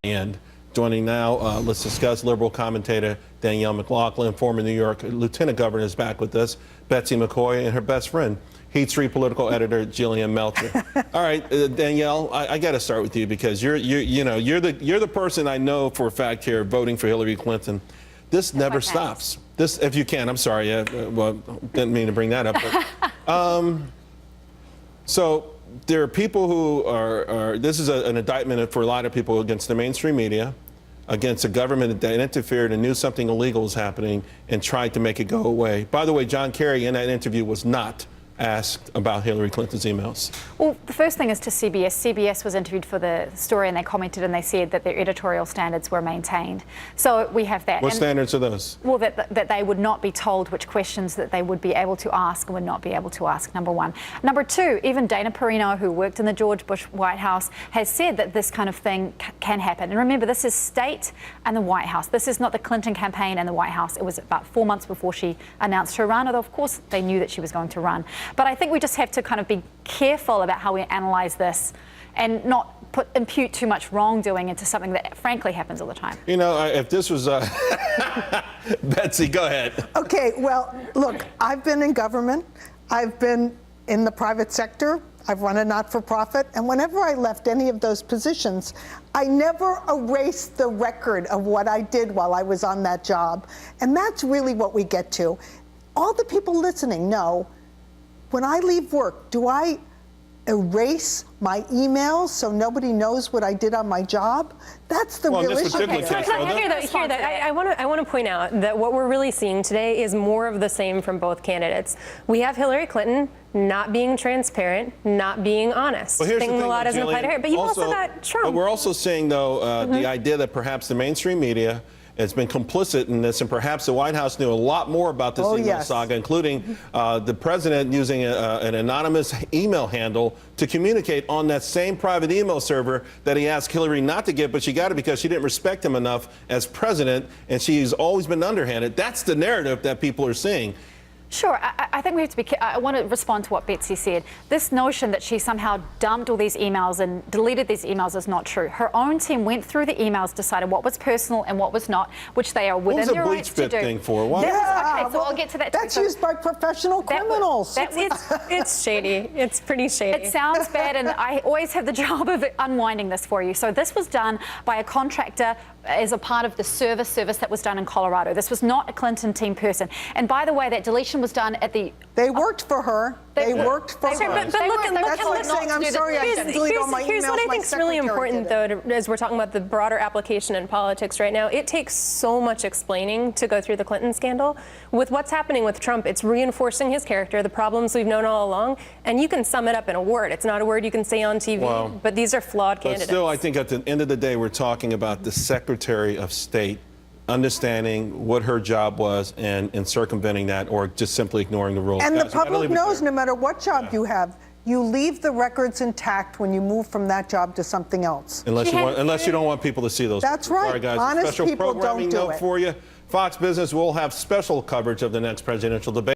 And joining now, let's discuss liberal commentator Danielle McLaughlin, former New York Lieutenant Governor, is back with us. Betsy McCoy and her best friend, Heat Street political editor Jillian Melcher. All right, Danielle, I got to start with you because you're the person I know for a fact here voting for Hillary Clinton. This never stops. This, if you can, I'm sorry, well, didn't mean to bring that up. But, so there are people who are this is an indictment for a lot of people against the mainstream media, against a government that interfered and knew something illegal was happening and tried to make it go away. By the way, John Kerry in that interview was not asked about Hillary Clinton's emails. Well, the first thing is to CBS. CBS was interviewed for the story and they commented and they said that their editorial standards were maintained. So we have that. What standards are those? Well, that they would not be told which questions that they would be able to ask and would not be able to ask, number one. Number two, even Dana Perino, who worked in the George Bush White House, has said that this kind of thing can happen. And remember, this is state and the White House. This is not the Clinton campaign and the White House. It was about 4 months before she announced her run, although of course they knew that she was going to run. But I think we just have to kind of be careful about how we analyze this and not impute too much wrongdoing into something that frankly happens all the time. You know, if this was Betsy, go ahead. Okay, well, look, I've been in government. I've been in the private sector. I've run a not-for-profit. And whenever I left any of those positions, I never erased the record of what I did while I was on that job. And that's really what we get to. All the people listening know, when I leave work, do I erase my emails so nobody knows what I did on my job? That's the real issue. I want to point out that what we're really seeing today is more of the same from both candidates. We have Hillary Clinton not being transparent, not being honest. Well, saying the law doesn't apply to her. But you've also got Trump. But we're also saying, though, the idea that perhaps the mainstream media has been complicit in this, and perhaps the White House knew a lot more about this email saga, including the president using an anonymous email handle to communicate on that same private email server that he asked Hillary not to get, but she got it because she didn't respect him enough as president, and she's always been underhanded. That's the narrative that people are seeing. Sure. I think we have to be I want to respond to what Betsy said. This notion that she somehow dumped all these emails and deleted these emails is not true. Her own team went through the emails, decided what was personal and what was not, which they are within their rights to do. What was the bleach bit thing for? Why? Okay, so I'll get to that. That's used by professional criminals. It's shady. It's pretty shady. It sounds bad, and I always have the job of unwinding this for you. So this was done by a contractor as a part of the service that was done in Colorado. This was not a Clinton team person. And by the way, that deletion was done at the... They worked for her. They worked for her. But look, that's like saying, I'm sorry, I didn't delete all my emails. Here's what I think is really important, though, as we're talking about the broader application in politics right now. It takes so much explaining to go through the Clinton scandal. With what's happening with Trump, it's reinforcing his character, the problems we've known all along, and you can sum it up in a word. It's not a word you can say on TV, but these are flawed candidates. But still, I think at the end of the day, we're talking about the Secretary of State understanding what her job was and circumventing that, or just simply ignoring the rules. And the public knows no matter what job you have, you leave the records intact when you move from that job to something else. Unless you don't want people to see those. That's right. Sorry, guys. Honest Special people programming don't do note it. for you. Fox Business will have special coverage of the next presidential debate.